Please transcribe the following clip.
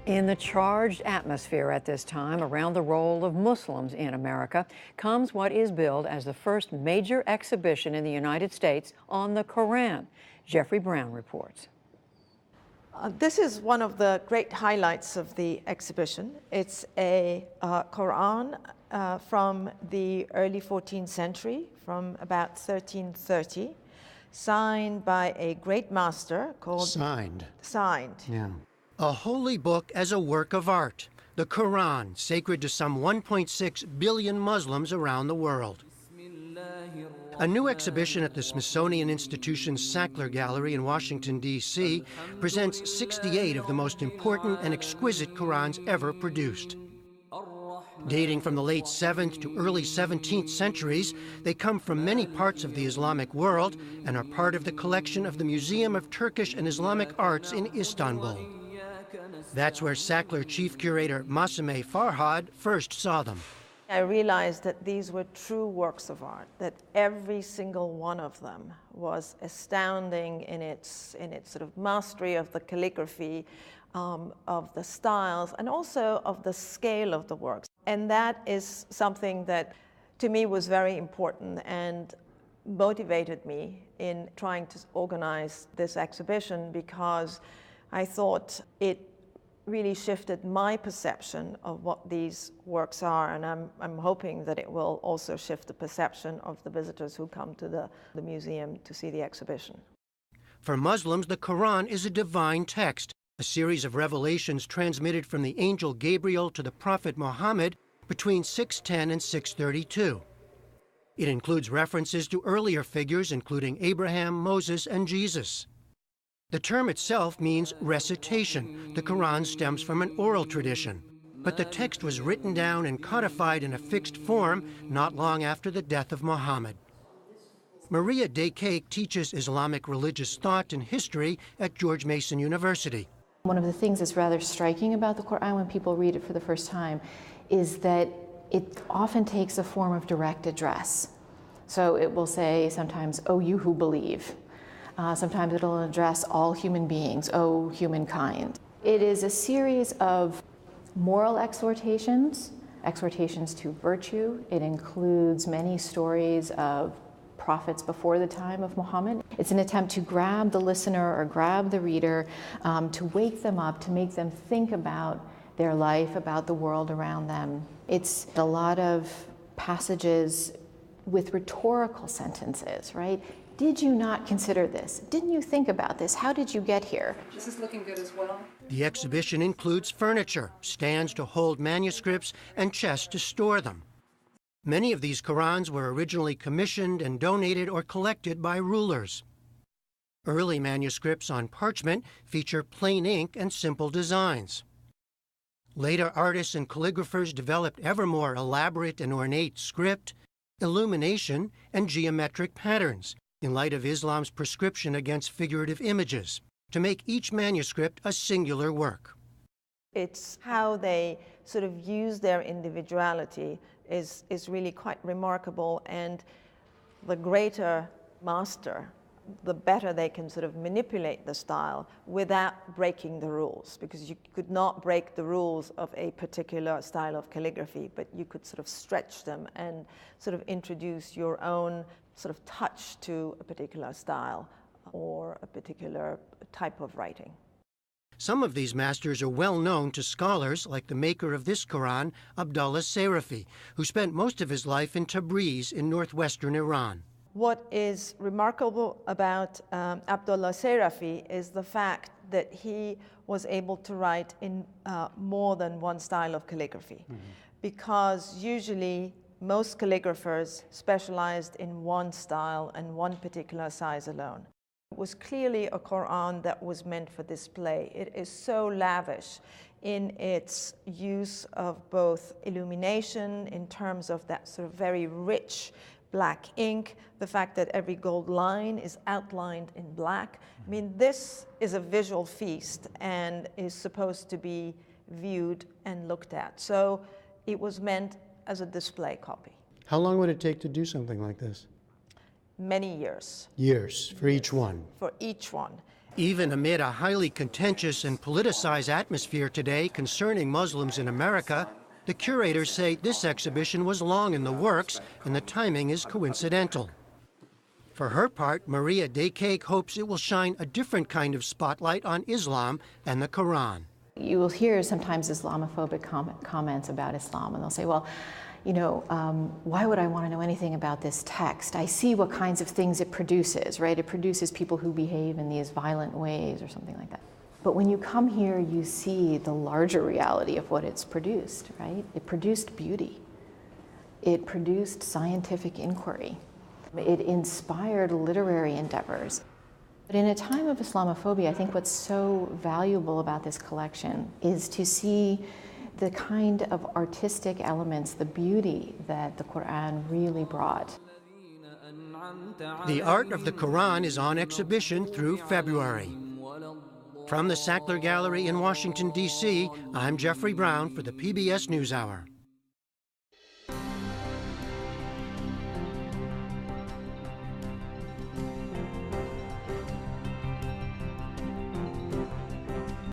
In the charged atmosphere at this time around the role of Muslims in America comes what is billed as the first major exhibition in the United States on the Quran. Jeffrey Brown reports. This is one of the great highlights of the exhibition. It's a Quran from the early 14th century, from about 1330, signed by a great master called... Signed. Yeah. A holy book as a work of art. The Quran, sacred to some 1.6 billion Muslims around the world. A new exhibition at the Smithsonian Institution's Sackler Gallery in Washington, D.C. presents 68 of the most important and exquisite Qurans ever produced. Dating from the late 7th to early 17th centuries, they come from many parts of the Islamic world and are part of the collection of the Museum of Turkish and Islamic Arts in Istanbul. That's where Sackler chief curator Masumeh Farhad first saw them. I realized that these were true works of art, that every single one of them was astounding in its sort of mastery of the calligraphy, of the styles, and also of the scale of the works. And that is something that, to me, was very important and motivated me in trying to organize this exhibition, because I thought it really shifted my perception of what these works are, and I'm hoping that it will also shift the perception of the visitors who come to the museum to see the exhibition. For Muslims, the Quran is a divine text, a series of revelations transmitted from the angel Gabriel to the prophet Muhammad between 610 and 632. It includes references to earlier figures, including Abraham, Moses, and Jesus. The term itself means recitation. The Quran stems from an oral tradition, but the text was written down and codified in a fixed form not long after the death of Muhammad. Maria Daycake teaches Islamic religious thought and history at George Mason University. One of the things that's rather striking about the Quran when people read it for the first time is that it often takes a form of direct address. So it will say sometimes, "O you who believe." Sometimes it'll address all human beings, "O humankind." It is a series of moral exhortations, exhortations to virtue. It includes many stories of prophets before the time of Muhammad. It's an attempt to grab the listener or grab the reader, to wake them up, to make them think about their life, about the world around them. It's a lot of passages with rhetorical sentences, right? Did you not consider this? Didn't you think about this? How did you get here? This is looking good as well. The exhibition includes furniture, stands to hold manuscripts, and chests to store them. Many of these Qurans were originally commissioned and donated or collected by rulers. Early manuscripts on parchment feature plain ink and simple designs. Later artists and calligraphers developed ever more elaborate and ornate script, illumination, and geometric patterns, in light of Islam's prescription against figurative images, to make each manuscript a singular work. It's how they sort of use their individuality is really quite remarkable, and the greater master, the better they can sort of manipulate the style without breaking the rules, because you could not break the rules of a particular style of calligraphy, but you could sort of stretch them and sort of introduce your own sort of touch to a particular style or a particular type of writing. Some of these masters are well known to scholars, like the maker of this Quran, Abdullah Sarafi, who spent most of his life in Tabriz in northwestern Iran. What is remarkable about Abdullah Sarafi is the fact that he was able to write in more than one style of calligraphy, because usually most calligraphers specialized in one style and one particular size alone. It was clearly a Quran that was meant for display. It is so lavish in its use of both illumination in terms of that sort of very rich black ink, the fact that every gold line is outlined in black. I mean, this is a visual feast and is supposed to be viewed and looked at. So it was meant as a display copy. How long would it take to do something like this? Many years. Years for each one? For each one. Even amid a highly contentious and politicized atmosphere today concerning Muslims in America, the curators say this exhibition was long in the works and the timing is coincidental. For her part, Maria Daycake hopes it will shine a different kind of spotlight on Islam and the Quran. You will hear sometimes Islamophobic comments about Islam, and they'll say, well, you know, why would I want to know anything about this text? I see what kinds of things it produces, right? It produces people who behave in these violent ways or something like that. But when you come here, you see the larger reality of what it's produced, right? It produced beauty. It produced scientific inquiry. It inspired literary endeavors. But in a time of Islamophobia, I think what's so valuable about this collection is to see the kind of artistic elements, the beauty that the Quran really brought. The art of the Quran is on exhibition through February. From the Sackler Gallery in Washington, D.C., I'm Jeffrey Brown for the PBS NewsHour.